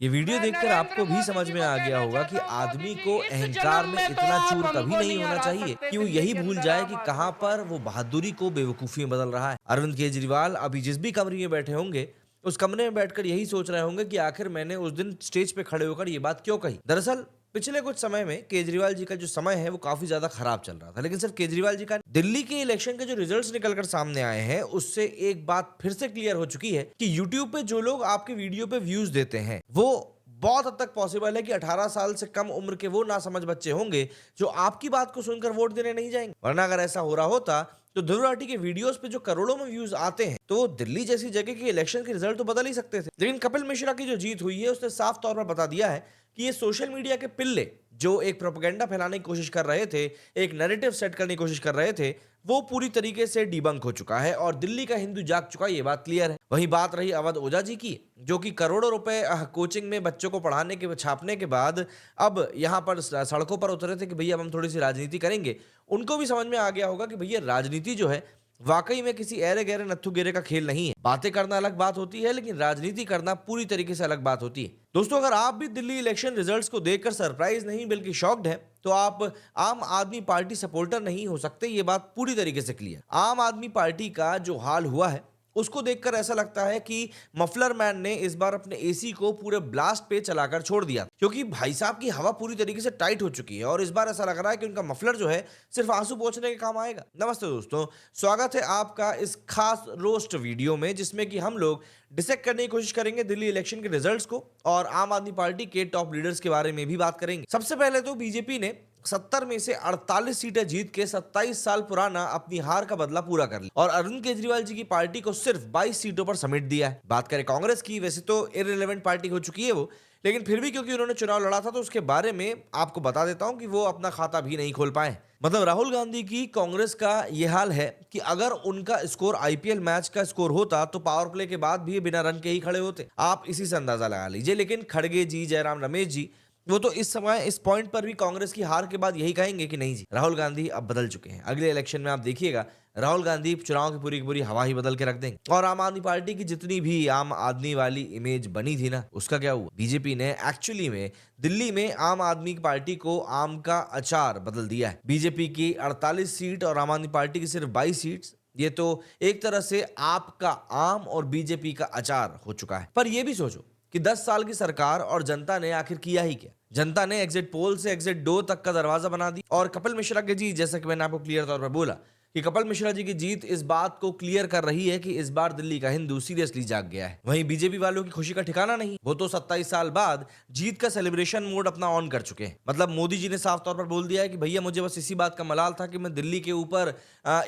ये वीडियो मैं देखकर नरेंद्र आपको भी समझ मोदी जी में को आ गया कहना होगा कि चाहता हूँ कि आदमी को दीदी इस अहंकार जन्म में में तो इतना आप चूर कभी हमको नहीं नहीं होना हरा चाहिए सकते कि वो दिल्ली यही के भूल अंदर जाए आम कि आदमी कहां पर पार्टी वो को। बहादुरी को बेवकूफी में बदल रहा है। अरविंद केजरीवाल अभी जिस भी कमरे में बैठे होंगे, उस कमरे में बैठकर यही सोच रहे होंगे कि आखिर मैंने उस दिन स्टेज पे खड़े होकर ये बात क्यों कही। दरअसल पिछले कुछ समय में केजरीवाल जी का जो समय है वो काफी ज्यादा खराब चल रहा था, लेकिन सिर्फ केजरीवाल जी का, दिल्ली के इलेक्शन के जो रिजल्ट्स निकलकर सामने आए हैं उससे एक बात फिर से क्लियर हो चुकी है कि यूट्यूब पे जो लोग आपके वीडियो पे व्यूज देते हैं वो बहुत हद तक पॉसिबल है कि 18 साल से कम उम्र के वो नासमझ बच्चे होंगे जो आपकी बात को सुनकर वोट देने नहीं जाएंगे। वरना अगर ऐसा हो रहा होता तो ध्रुव राठी के वीडियोस पे जो करोड़ों में व्यूज आते हैं तो दिल्ली जैसी जगह के इलेक्शन के रिजल्ट तो बदल ही सकते थे। लेकिन कपिल मिश्रा की जो जीत हुई है उसने साफ तौर पर बता दिया है कि ये सोशल मीडिया के पिल्ले जो एक प्रोपेगेंडा फैलाने की कोशिश कर रहे थे, एक नैरेटिव सेट करने की कोशिश कर रहे थे, वो पूरी तरीके से डिबंक हो चुका है और दिल्ली का हिंदू जाग चुका है, ये बात क्लियर है। वहीं बात रही अवध ओझा जी की, जो कि करोड़ों रुपए कोचिंग में बच्चों को पढ़ाने के छापने के बाद अब यहाँ पर सड़कों पर उतरे थे कि भैया अब हम थोड़ी सी राजनीति करेंगे। उनको भी समझ में आ गया होगा कि भैया राजनीति जो है वाकई में किसी ऐरे गहरे नत्थु गेरे का खेल नहीं है। बातें करना अलग बात होती है, लेकिन राजनीति करना पूरी तरीके से अलग बात होती है। दोस्तों, अगर आप भी दिल्ली इलेक्शन रिजल्ट्स को देखकर सरप्राइज नहीं बल्कि शॉक्ड हैं, तो आप आम आदमी पार्टी सपोर्टर नहीं हो सकते, ये बात पूरी तरीके से क्लियर। आम आदमी पार्टी का जो हाल हुआ है उसको देखकर ऐसा लगता है कि मफलर मैन ने इस बार अपने एसी को पूरे ब्लास्ट पे चलाकर छोड़ दिया, क्योंकि भाई साहब की हवा पूरी तरीके से टाइट हो चुकी है और इस बार ऐसा लग रहा है कि उनका मफलर जो है सिर्फ आंसू पोंछने के काम आएगा। नमस्ते दोस्तों, स्वागत है आपका इस खास रोस्ट वीडियो में जिसमें कि हम लोग डिसेक्ट करने की कोशिश करेंगे दिल्ली इलेक्शन के रिजल्ट्स को और आम आदमी पार्टी के टॉप लीडर्स के बारे में भी बात करेंगे। सबसे पहले तो बीजेपी ने 70 में से 48 सीटें जीत के 27 साल पुराना अपनी हार का बदला पूरा कर लिया और अरविंद केजरीवाल जी की पार्टी को सिर्फ 22 सीटों पर समेट दिया है। बात करें कांग्रेस की, वैसे तो इररिलेवेंट पार्टी हो चुकी है वो, लेकिन फिर भी क्योंकि उन्होंने चुनाव लड़ा था तो उसके बारे में आपको बता देता हूं कि वो अपना खाता भी नहीं खोल पाए। मतलब राहुल गांधी की कांग्रेस का यह हाल है कि अगर उनका स्कोर आईपीएल मैच का स्कोर होता तो पावर प्ले के बाद भी बिना रन के ही खड़े होते, आप इसी से अंदाजा लगा लीजिए। लेकिन खड़गे जी, जयराम रमेश जी, वो तो इस समय इस पॉइंट पर भी कांग्रेस की हार के बाद यही कहेंगे कि नहीं जी, राहुल गांधी अब बदल चुके हैं। अगले इलेक्शन में आप देखिएगा राहुल गांधी चुनाव की पूरी हवा ही बदल के रख देंगे और आम आदमी पार्टी की जितनी भी आम आदमी वाली इमेज बनी थी ना, उसका क्या हुआ? बीजेपी ने एक्चुअली में दिल्ली में आम आदमी पार्टी को आम का अचार बदल दिया है। बीजेपी की 48 सीट और आम आदमी पार्टी की सिर्फ 22 सीट, ये तो एक तरह से आपका आम और बीजेपी का अचार हो चुका है। पर यह भी सोचो कि 10 साल की सरकार और जनता ने आखिर किया ही क्या? जनता ने एग्जिट पोल से एग्जिट डोर तक का दरवाजा बना दी और कपिल मिश्रा की जीत, जैसा कि मैंने आपको क्लियर तौर पर बोला कि कपिल मिश्रा जी की जीत इस बात को क्लियर कर रही है कि इस बार दिल्ली का हिंदू सीरियसली जाग गया है। वहीं बीजेपी वालों की खुशी का ठिकाना नहीं, वो तो 27 साल बाद जीत का सेलिब्रेशन मोड अपना ऑन कर चुके हैं। मतलब मोदी जी ने साफ तौर पर बोल दिया है कि भैया मुझे बस इसी बात का मलाल था कि मैं दिल्ली के ऊपर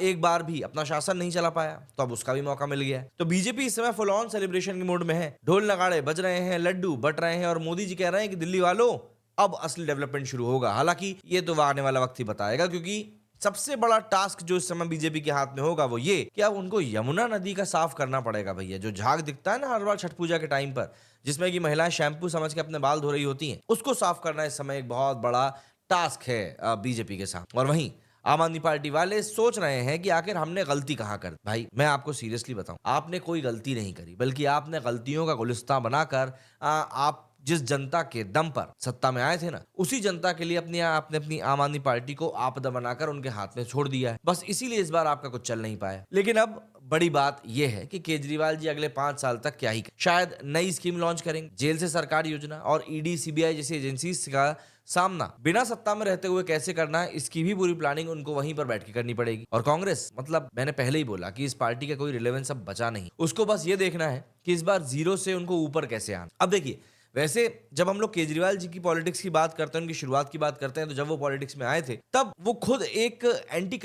एक बार भी अपना शासन नहीं चला पाया, तो अब उसका भी मौका मिल गया है। तो बीजेपी इस समय फुल ऑन सेलिब्रेशन के मूड में है, ढोल नगाड़े बज रहे हैं, लड्डू बट रहे हैं और मोदी जी कह रहे हैं कि दिल्ली वालों अब असली डेवलपमेंट शुरू होगा। हालांकि ये तो आने वाला वक्त ही बताएगा, क्योंकि सबसे बड़ा टास्क जो इस समय बीजेपी के हाथ में होगा वो ये कि अब उनको यमुना नदी का साफ करना पड़ेगा। भैया जो झाग दिखता है ना हर बार छठ पूजा के टाइम पर, जिसमें कि महिलाएं शैम्पू समझ के अपने बाल धो रही होती हैं, उसको साफ करना इस समय एक बहुत बड़ा टास्क है बीजेपी के साथ। और वहीं आम आदमी पार्टी वाले सोच रहे हैं कि आखिर हमने गलती कहां कर दी। भाई मैं आपको सीरियसली बताऊं, आपने कोई गलती नहीं करी, बल्कि आपने गलतियों का गुलिस्तान बनाकर आप जिस जनता के दम पर सत्ता में आए थे ना, उसी जनता के लिए आपने अपनी आम आदमी पार्टी को आपदा बनाकर उनके हाथ में छोड़ दिया है। बस इसीलिए इस बार आपका कुछ चल नहीं पाया। लेकिन अब बड़ी बात यह है कि केजरीवाल जी अगले 5 साल तक क्या ही शायद नई स्कीम लॉन्च करेंगे, जेल से सरकार योजना और ईडी सीबीआई जैसी एजेंसी का सामना बिना सत्ता में रहते हुए कैसे करना है, इसकी भी पूरी प्लानिंग उनको वहीं पर बैठ के करनी पड़ेगी। और कांग्रेस, मतलब मैंने पहले ही बोला कि इस पार्टी का कोई रिलेवेंस अब बचा नहीं, उसको बस ये देखना है कि इस बार जीरो से उनको ऊपर कैसे आना। अब देखिए, वैसे जब हम लोग केजरीवाल जी की पॉलिटिक्स की बात करते हैं, उनकी शुरुआत की बात करते हैं, तो जब वो पॉलिटिक्स में आए थे तब वो खुद एक एंटी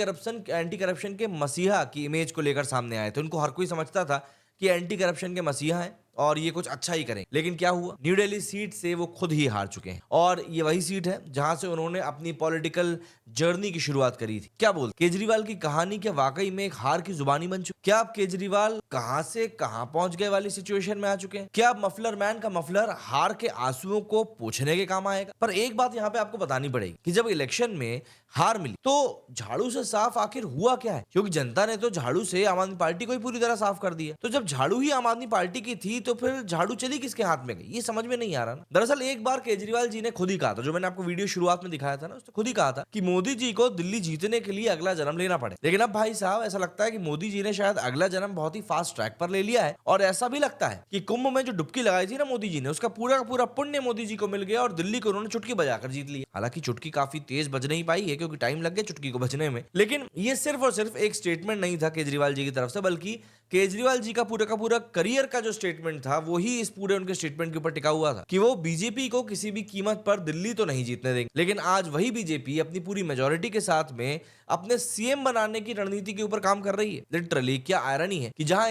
करप्शन के मसीहा की इमेज को लेकर सामने आए थे। उनको हर कोई समझता था कि एंटी करप्शन के मसीहा हैं और ये कुछ अच्छा ही करें। लेकिन क्या हुआ, न्यू दिल्ली सीट से वो खुद ही हार चुके हैं और ये वही सीट है जहां से उन्होंने अपनी पॉलिटिकल जर्नी की शुरुआत करी थी। क्या बोल केजरीवाल की कहानी क्या वाकई में एक हार की जुबानी बन चुकी? क्या अब केजरीवाल कहां से कहां पहुंच गए वाली सिचुएशन में आ चुके हैं? क्या अब मफलर मैन का मफलर हार के आंसुओं को पोंछने के काम आएगा? पर एक बात यहां पे आपको बतानी पड़ेगी कि जब इलेक्शन में हार मिली तो झाड़ू से साफ आखिर हुआ क्या है, क्योंकि जनता ने तो झाड़ू से आम आदमी पार्टी को ही पूरी तरह साफ कर दिया। तो जब झाड़ू ही आम आदमी पार्टी की थी तो फिर झाड़ू चली किसके हाथ में गई, ये समझ में नहीं आ रहा ना। दरअसल एक बार केजरीवाल जी ने खुद ही कहा था, जो मैंने आपको वीडियो शुरुआत में दिखाया था ना, उसने खुद ही कहा था कि मोदी जी को दिल्ली जीतने के लिए अगला जन्म लेना पड़े। लेकिन अब भाई साहब ऐसा लगता है कि मोदी जी ने शायद अगला जन्म बहुत ही फास्ट ट्रैक पर ले लिया है, और ऐसा भी लगता है कि कुंभ में जो डुबकी लगाई थी ना मोदी जी ने, उसका पूरा का पूरा पुण्य मोदी जी को मिल गया और दिल्ली को उन्होंने चुटकी बजाकर जीत लिया। हालांकि चुटकी काफी तेज बज नहीं पाई है क्योंकि टाइम लग गया चुटकी को बजने में, लेकिन ये सिर्फ और सिर्फ एक स्टेटमेंट नहीं था केजरीवाल जी की तरफ से, बल्कि केजरीवाल जी का पूरा करियर का जो स्टेटमेंट था वही इस पूरे उनके स्टेटमेंट के ऊपर टिका हुआ था कि वो बीजेपी को किसी भी कीमत पर दिल्ली तो नहीं जीतने देंगे। लेकिन आज वही बीजेपी अपनी पूरी मेजोरिटी के साथ में अपने सीएम बनाने की रणनीति के ऊपर काम कर रही है। लिटरली क्या आयरनी है कि जहां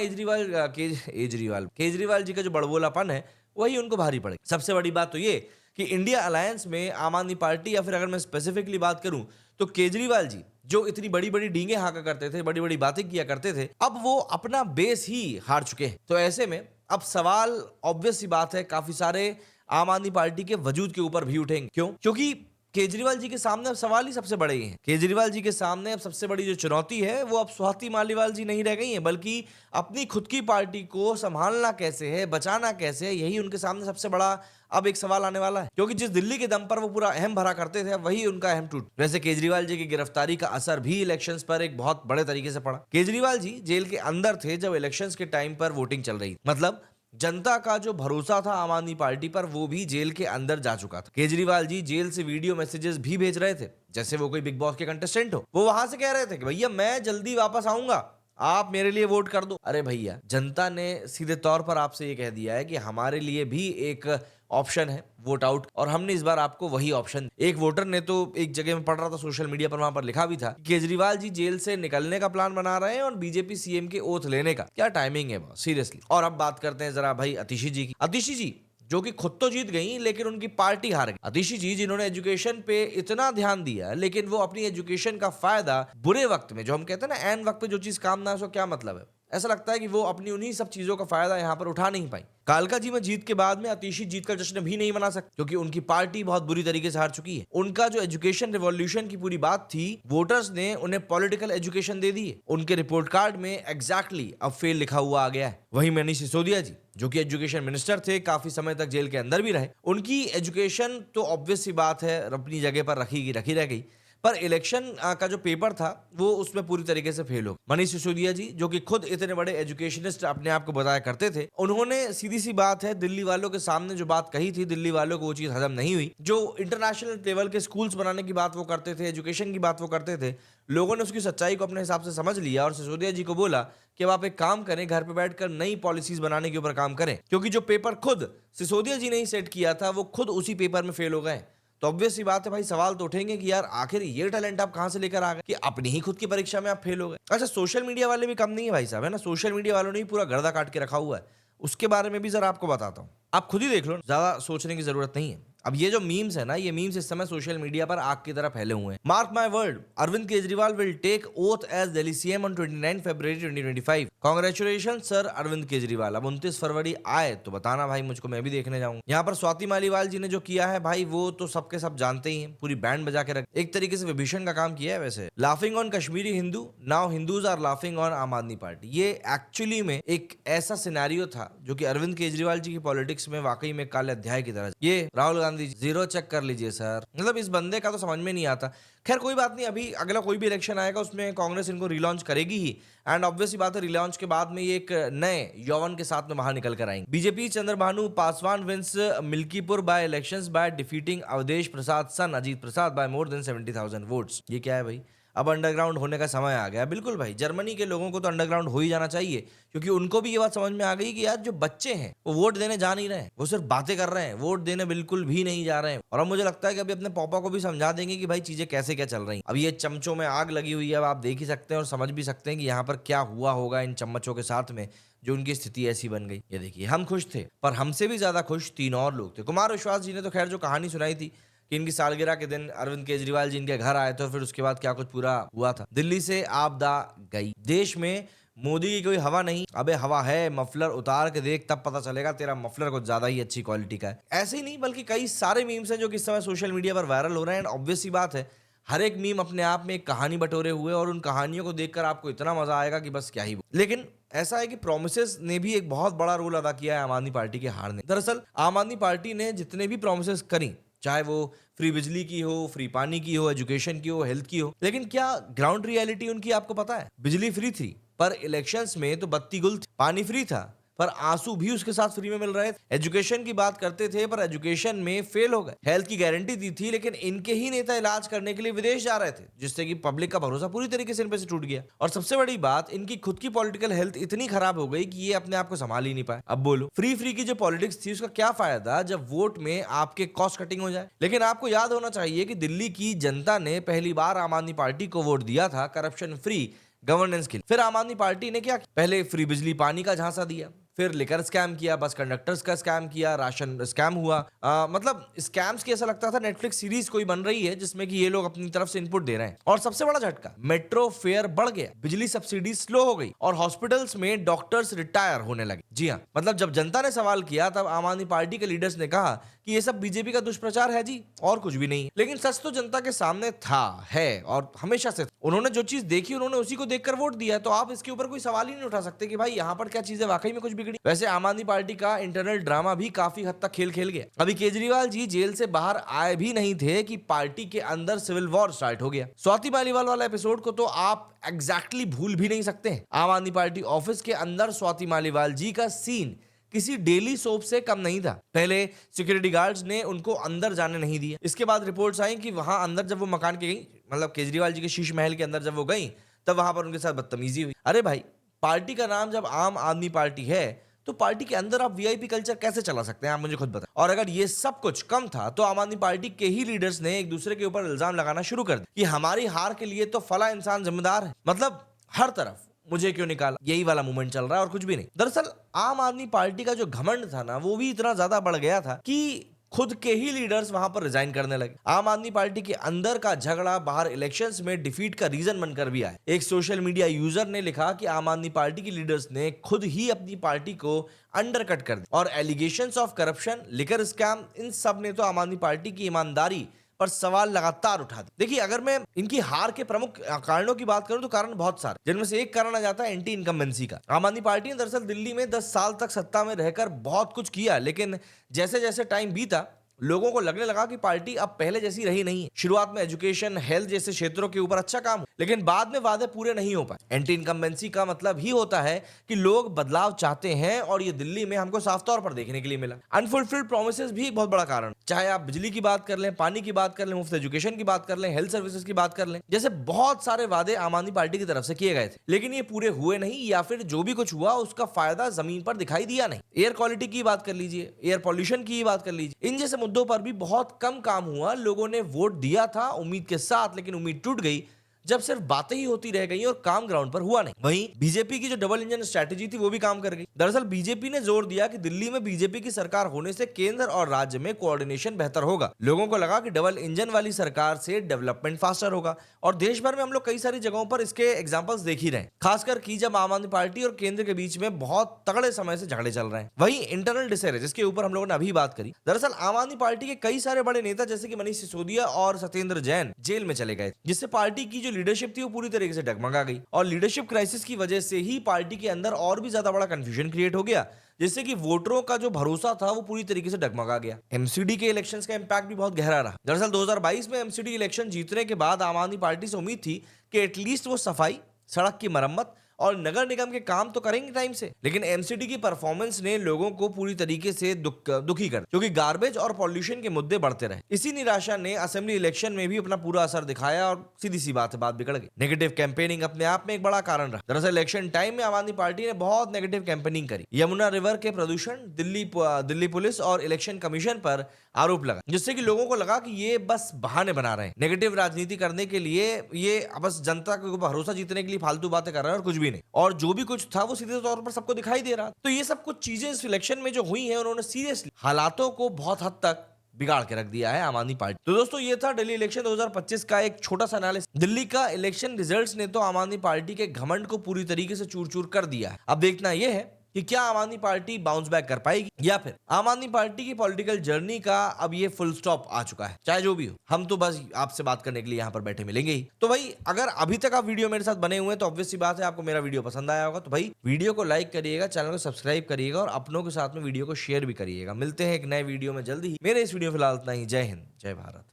केजरीवाल जी का जो बड़बोलापन है वही उनको भारी पड़े। सबसे बड़ी बात तो ये कि इंडिया अलायंस में आम आदमी पार्टी, या फिर अगर मैं स्पेसिफिकली बात करूं तो केजरीवाल जी जो इतनी बड़ी बड़ी डींगे हाका करते थे, बड़ी बड़ी बातें किया करते थे, अब वो अपना बेस ही हार चुके हैं। तो ऐसे में अब सवाल ऑब्वियस सी बात है काफी सारे आम आदमी पार्टी के वजूद के ऊपर भी उठेंगे। क्यों? क्योंकि केजरीवाल जी के सामने अब सवाल ही सबसे बड़े ही हैं। केजरीवाल जी के सामने अब सबसे बड़ी जो चुनौती है वो अब स्वाति मालीवाल जी नहीं रह गई हैं, बल्कि अपनी खुद की पार्टी को संभालना कैसे है, बचाना कैसे है, यही उनके सामने सबसे बड़ा अब एक सवाल आने वाला है। क्योंकि जिस दिल्ली के दम पर वो पूरा अहम भरा करते थे, वही उनका अहम टूट। वैसे केजरीवाल जी की गिरफ्तारी का असर भी इलेक्शंस पर एक बहुत बड़े तरीके से पड़ा। केजरीवाल जी जेल के अंदर थे जब इलेक्शंस के टाइम पर वोटिंग चल रही, मतलब जनता का जो भरोसा था आम आदमी पार्टी पर वो भी जेल के अंदर जा चुका था। केजरीवाल जी जेल से वीडियो मैसेजेस भी भेज रहे थे जैसे वो कोई बिग बॉस के कंटेस्टेंट हो। वो वहां से कह रहे थे कि भैया मैं जल्दी वापस आऊंगा, आप मेरे लिए वोट कर दो। अरे भैया, जनता ने सीधे तौर पर आपसे ये कह दिया है कि हमारे लिए भी एक ऑप्शन है वोट आउट, और हमने इस बार आपको वही ऑप्शन। एक वोटर ने तो एक जगह में पढ़ रहा था सोशल मीडिया पर, वहां पर लिखा भी था केजरीवाल जी जेल से निकलने का प्लान बना रहे हैं और बीजेपी सीएम के ओथ लेने का। क्या टाइमिंग है सीरियसली। और अब बात करते हैं जरा भाई अतिशी जी की। अतिशी जी जो कि खुद तो जीत गई लेकिन उनकी पार्टी हार गई। अतिशी जी जिन्होंने एजुकेशन पे इतना ध्यान दिया, लेकिन वो अपनी एजुकेशन का फायदा बुरे वक्त में, जो हम कहते हैं ना एन वक्त पे जो चीज काम ना है उसका क्या मतलब है, ऐसा लगता है कि वो अपनी उन्हीं सब चीजों का फायदा यहाँ पर उठा नहीं पाई। कालका जी में जीत के बाद में अतिशी जीत का जश्न भी नहीं मना सकते क्योंकि उनकी पार्टी बहुत बुरी तरीके से हार चुकी है। उनका जो एजुकेशन रिवॉल्यूशन की पूरी बात थी, वोटर्स ने उन्हें पॉलिटिकल एजुकेशन दे दी है। उनके रिपोर्ट कार्ड में एग्जैक्टली अब फेल लिखा हुआ आ गया है। वहीं मनीष सिसोदिया जी जो कि एजुकेशन मिनिस्टर थे, काफी समय तक जेल के अंदर भी रहे, उनकी एजुकेशन तो ऑब्वियस सी बात है अपनी जगह पर रखी रह गई, पर इलेक्शन का जो पेपर था वो उसमें पूरी तरीके से फेल हो गया। मनीष सिसोदिया जी जो कि खुद इतने बड़े एजुकेशनिस्ट अपने आप को बताया करते थे, उन्होंने सीधी सी बात है दिल्ली वालों के सामने जो बात कही थी, दिल्ली वालों को वो चीज हजम नहीं हुई। जो इंटरनेशनल लेवल के स्कूल्स बनाने की बात वो करते थे, एजुकेशन की बात वो करते थे, लोगों ने उसकी सच्चाई को अपने हिसाब से समझ लिया और सिसोदिया जी को बोला कि अब आप एक काम करें, घर पे बैठकर नई पॉलिसीज बनाने के ऊपर काम करें, क्योंकि जो पेपर खुद सिसोदिया जी ने ही सेट किया था वो खुद उसी पेपर में फेल हो गए। तो ऑब्वियस सी बात है भाई, सवाल तो उठेंगे कि यार आखिर ये टैलेंट आप कहां से लेकर आ गए कि अपनी ही खुद की परीक्षा में आप फेल हो गए। अच्छा, सोशल मीडिया वाले भी कम नहीं है भाई साहब, है ना। सोशल मीडिया वालों ने भी पूरा गर्दा काट के रखा हुआ है, उसके बारे में भी जरा आपको बताता हूं, आप खुद ही देख लो, ज्यादा सोचने की जरूरत नहीं है। अब ये जो मीम्स है ना, ये मीम्स इस समय सोशल मीडिया पर आग की तरह फैले हुए हैं। Mark my word, Arvind Kejriwal will take oath as Delhi CM on 29 February 2025। Congratulation sir Arvind Kejriwal. अब 29 फरवरी आए तो बताना भाई मुझको, मैं भी देखने जाऊंगा। यहाँ पर स्वाति मालीवाल जी ने जो किया है भाई, वो तो सबके सब जानते ही हैं, पूरी बैंड बजा के रख, एक तरीके से विभीषण का काम किया है। वैसे laughing on Kashmiri Hindu, now Hindus are laughing on Aam Aadmi party, ये एक्चुअली में एक ऐसा सिनेरियो था जो कि अरविंद केजरीवाल जी की पॉलिटिक्स में वाकई में काले अध्याय की तरह। ये राहुल गांधी जीरो चेक कर लीजिए सर, मतलब इस बंदे का तो समझ में नहीं आता। खैर कोई बात नहीं, अभी अगला कोई भी इलेक्शन आएगा उसमें कांग्रेस इनको रिलॉन्च करेगी ही, एंड ऑब्वियसली बात है रिलॉन्च के बाद में ये एक नए यौवन के साथ में बाहर निकल कर आएंगे। BJP Chandrabhanu Paswan wins Milkipur by elections by defeating Awadhesh Prasad son Ajit Prasad by more than 70,000 votes. ये क्या है भाई, अब अंडरग्राउंड होने का समय आ गया। बिल्कुल भाई, जर्मनी के लोगों को तो अंडरग्राउंड हो ही जाना चाहिए, क्योंकि उनको भी ये बात समझ में आ गई कि यार जो बच्चे हैं वो वोट देने जा नहीं रहे हैं, वो सिर्फ बातें कर रहे हैं, वोट देने बिल्कुल भी नहीं जा रहे हैं। और अब मुझे लगता है कि अभी अपने पापा को भी समझा देंगे कि भाई चीजें कैसे क्या चल रही हैं। अब ये चमचों में आग लगी हुई है, अब आप देख ही सकते हैं और समझ भी सकते हैं कि यहाँ पर क्या हुआ होगा इन चम्मचों के साथ में, जो उनकी स्थिति ऐसी बन गई। ये देखिए, हम खुश थे पर हमसे भी ज्यादा खुश 3 और लोग थे। कुमार विश्वास जी ने तो खैर जो कहानी सुनाई थी कि इनकी सालगिरह के दिन अरविंद केजरीवाल जी इनके घर आए थे और फिर उसके बाद क्या कुछ पूरा हुआ था। दिल्ली से आपदा गई, देश में मोदी की कोई हवा नहीं, अबे हवा है, मफलर उतार के देख तब पता चलेगा तेरा मफलर कुछ ज्यादा ही अच्छी क्वालिटी का है। ऐसे ही नहीं बल्कि कई सारे मीम्स हैं जो कि इस समय सोशल मीडिया पर वायरल हो रहे हैं, एंड ऑब्वियस सी बात है हर एक मीम अपने आप में एक कहानी बटोरे हुए और उन कहानियों को देखकर आपको इतना मजा आएगा कि बस क्या ही। लेकिन ऐसा है कि प्रोमिसेस ने भी एक बहुत बड़ा रोल अदा किया है आम आदमी पार्टी के हारने। दरअसल आम आदमी पार्टी ने जितने भी प्रोमिसेस करी, चाहे वो फ्री बिजली की हो, फ्री पानी की हो, एजुकेशन की हो, हेल्थ की हो, लेकिन क्या ग्राउंड रियलिटी उनकी आपको पता है? बिजली फ्री थी पर इलेक्शंस में तो बत्ती गुल थी। पानी फ्री था पर आंसू भी उसके साथ फ्री में मिल रहे थे। एजुकेशन की बात करते थे पर एजुकेशन में फेल हो गए। हेल्थ की गारंटी दी थी लेकिन इनके ही नेता इलाज करने के लिए विदेश जा रहे थे, जिससे कि पब्लिक का भरोसा पूरी तरीके से इन पे से टूट गया। और सबसे बड़ी बात, इनकी खुद की पॉलिटिकल हेल्थ इतनी खराब हो गई कि ये अपने आप को संभाल ही नहीं पाए। अब बोलो, फ्री फ्री की जो पॉलिटिक्स थी उसका क्या फायदा जब वोट में आपके कॉस्ट कटिंग हो जाए। लेकिन आपको याद होना चाहिए कि दिल्ली की जनता ने पहली बार आम आदमी पार्टी को वोट दिया था करप्शन फ्री गवर्नेंस के लिए। फिर आम आदमी पार्टी ने क्या किया? पहले फ्री बिजली पानी का झांसा दिया, फिर लिकर स्कैम किया, बस कंडक्टर्स का स्कैम किया, राशन स्कैम हुआ। मतलब स्कैम्स की ऐसा लगता था नेटफ्लिक्स सीरीज कोई बन रही है जिसमें कि ये लोग अपनी तरफ से इनपुट दे रहे हैं। और सबसे बड़ा झटका, मेट्रो फेयर बढ़ गया, बिजली सब्सिडी स्लो हो गई और हॉस्पिटल्स में डॉक्टर्स रिटायर होने लगे। जी हाँ, मतलब जब जनता ने सवाल किया तब आम आदमी पार्टी के लीडर्स ने कहा कि ये सब बीजेपी का दुष्प्रचार है जी, और कुछ भी नहीं। लेकिन सच तो जनता के सामने था, है और हमेशा से। उन्होंने जो चीज देखी उन्होंने उसी को देखकर वोट दिया, तो आप इसके ऊपर कोई सवाल ही नहीं उठा सकते कि भाई यहाँ पर क्या चीजें वाकई में कुछ बिगड़ी। वैसे आम आदमी पार्टी का इंटरनल ड्रामा भी काफी हद तक खेल गया। अभी केजरीवाल जी जेल से बाहर आए भी नहीं थे कि पार्टी के अंदर सिविल वॉर स्टार्ट हो गया। स्वाति मालीवाल वाला एपिसोड को तो आप एग्जैक्टली भूल भी नहीं सकते। आम आदमी पार्टी ऑफिस के अंदर स्वाति मालीवाल जी का सीन किसी डेली सोप से कम नहीं था। पहले सिक्योरिटी गार्ड्स ने उनको अंदर जाने नहीं दिया। इसके बाद रिपोर्ट्स आई कि वहां अंदर जब वो मकान के गई, मतलब केजरीवाल जी के शीश महल के अंदर जब वो गई, तब वहां पर उनके साथ बदतमीजी हुई। अरे भाई, पार्टी का नाम जब आम आदमी पार्टी है तो पार्टी के अंदर आप वीआईपी कल्चर कैसे चला सकते हैं? आप मुझे खुद बताएं। और अगर ये सब कुछ कम था तो आम आदमी पार्टी के ही लीडर्स ने एक दूसरे के ऊपर इल्जाम लगाना शुरू कर दिया कि हमारी हार के लिए तो फला इंसान जिम्मेदार है। मतलब हर तरफ मुझे क्यों निकाला, यही वाला मूवमेंट चल रहा है और कुछ भी नहीं। दरअसल आम आदमी पार्टी का जो घमंड था ना, वो भी इतना ज्यादा बढ़ गया था कि खुद के ही लीडर्स वहां पर रिजाइन करने लगे। आम आदमी पार्टी के अंदर का झगड़ा बाहर इलेक्शंस में डिफीट का रीजन बनकर भी आया। एक सोशल मीडिया यूजर ने लिखा कि आम आदमी पार्टी के लीडर्स ने खुद ही अपनी पार्टी को अंडरकट कर दिया और allegations of corruption, liquor scam, इन सब ने तो आम आदमी पार्टी की ईमानदारी पर सवाल लगातार उठा दी। देखिए, अगर मैं इनकी हार के प्रमुख कारणों की बात करूं तो कारण बहुत सारे, जिनमें से एक कारण आ जाता है एंटी इनकम्बेंसी का। आम आदमी पार्टी ने दरअसल दिल्ली में 10 साल तक सत्ता में रहकर बहुत कुछ किया, लेकिन जैसे जैसे टाइम बीता लोगों को लगने लगा कि पार्टी अब पहले जैसी रही नहीं है। शुरुआत में एजुकेशन, हेल्थ जैसे क्षेत्रों के ऊपर अच्छा काम, लेकिन बाद में वादे पूरे नहीं हो पाए। एंटी इनकम्बेंसी का मतलब ही होता है कि लोग बदलाव चाहते हैं और ये दिल्ली में हमको साफ तौर पर देखने के लिए मिला। अनफुलफिल्ड प्रोमिसेस भी एक बहुत बड़ा कारण, चाहे आप बिजली की बात कर लें, पानी की बात कर लें, मुफ्त एजुकेशन की बात कर लें, हेल्थ सर्विसेज की बात कर लें, जैसे बहुत सारे वादे आम आदमी पार्टी की तरफ से किए गए थे, लेकिन ये पूरे हुए नहीं या फिर जो भी कुछ हुआ उसका फायदा जमीन पर दिखाई दिया नहीं। एयर क्वालिटी की बात कर लीजिए, एयर पॉल्यूशन की बात कर लीजिए, इन जैसे मुद्दों पर भी बहुत कम काम हुआ। लोगों ने वोट दिया था उम्मीद के साथ, लेकिन उम्मीद टूट गई जब सिर्फ बातें ही होती रह गई और काम ग्राउंड पर हुआ नहीं। वहीं बीजेपी की जो डबल इंजन स्ट्रेटेजी थी वो भी काम कर गई। दरअसल बीजेपी ने जोर दिया कि दिल्ली में बीजेपी की सरकार होने से केंद्र और राज्य में कोऑर्डिनेशन बेहतर होगा। लोगों को लगा कि डबल इंजन वाली सरकार से डेवलपमेंट फास्टर होगा और देश भर में हम लोग कई सारी जगहों पर इसके एग्जाम्पल्स देख ही रहे हैं, खासकर की जब आम आदमी पार्टी और केंद्र के बीच में बहुत तगड़े समय से झगड़े चल रहे हैं। वहीं इंटरनल डिसऑर्डर, जिसके ऊपर हम लोगों ने अभी बात करी, दरअसल आम आदमी पार्टी के कई सारे बड़े नेता जैसे कि मनीष सिसोदिया और सत्येंद्र जैन जेल में चले गए, जिससे पार्टी की जो लीडरशिप थी वो पूरी तरीके से डगमगा गई और लीडरशिप क्राइसिस की वजह से ही पार्टी के अंदर और भी ज्यादा बड़ा कंफ्यूजन क्रिएट हो गया, जिससे कि वोटरों का जो भरोसा था वो पूरी तरीके से डगमगा गया। एमसीडी के इलेक्शंस का इंपैक्ट भी बहुत गहरा रहा। दरअसल 2022 में एमसीडी इलेक्शन जीतने के बाद आम आदमी पार्टी से उम्मीद थी कि एटलीस्ट वो सफाई, सड़क की मरम्मत और नगर निगम के काम तो करेंगे टाइम से, लेकिन एमसीडी की परफॉर्मेंस ने लोगों को पूरी तरीके से दुखी कर, क्योंकि गार्बेज और पॉल्यूशन के मुद्दे बढ़ते रहे। इसी निराशा ने असेंबली इलेक्शन में भी अपना पूरा असर दिखाया और सीधी सी बात बिगड़ गई। नेगेटिव कैंपेनिंग अपने आप में एक बड़ा कारण रहा। दरअसल इलेक्शन टाइम में आम आदमी पार्टी ने बहुत नेगेटिव कैंपेनिंग करी। यमुना रिवर के प्रदूषण, दिल्ली पुलिस और इलेक्शन कमीशन पर आरोप लगा, जिससे कि लोगों को लगा कि ये बस बहाने बना रहे हैं, नेगेटिव राजनीति करने के लिए, ये बस जनता को भरोसा जीतने के लिए फालतू बातें कर रहे हैं और कुछ भी नहीं। और जो भी कुछ था वो सीधे तौर पर सबको दिखाई दे रहा। तो ये सब कुछ चीजें इस इलेक्शन में जो हुई हैं, उन्होंने सीरियसली हालातों को बहुत हद तक बिगाड़ के रख दिया है आम आदमी पार्टी। तो दोस्तों, ये था दिल्ली इलेक्शन 2025 का एक छोटा सा एनालिसिस। दिल्ली का इलेक्शन रिजल्ट्स ने तो आम आदमी पार्टी के घमंड को पूरी तरीके से चूर चूर कर दिया है। अब देखना यह है कि क्या आम आदमी पार्टी बाउंस बैक कर पाएगी या फिर आम आदमी पार्टी की पॉलिटिकल जर्नी का अब ये फुल स्टॉप आ चुका है। चाहे जो भी हो, हम तो बस आपसे बात करने के लिए यहाँ पर बैठे मिलेंगे ही। तो भाई अगर अभी तक आप वीडियो मेरे साथ बने हुए हैं तो ऑब्वियस सी बात है आपको मेरा वीडियो पसंद आया होगा। तो भाई वीडियो को लाइक करिएगा, चैनल को सब्सक्राइब करिएगा और अपनों के साथ में वीडियो को शेयर भी करिएगा। मिलते हैं एक नए वीडियो में जल्दी ही। मेरे इस वीडियो फिलहाल इतना ही। जय हिंद, जय भारत।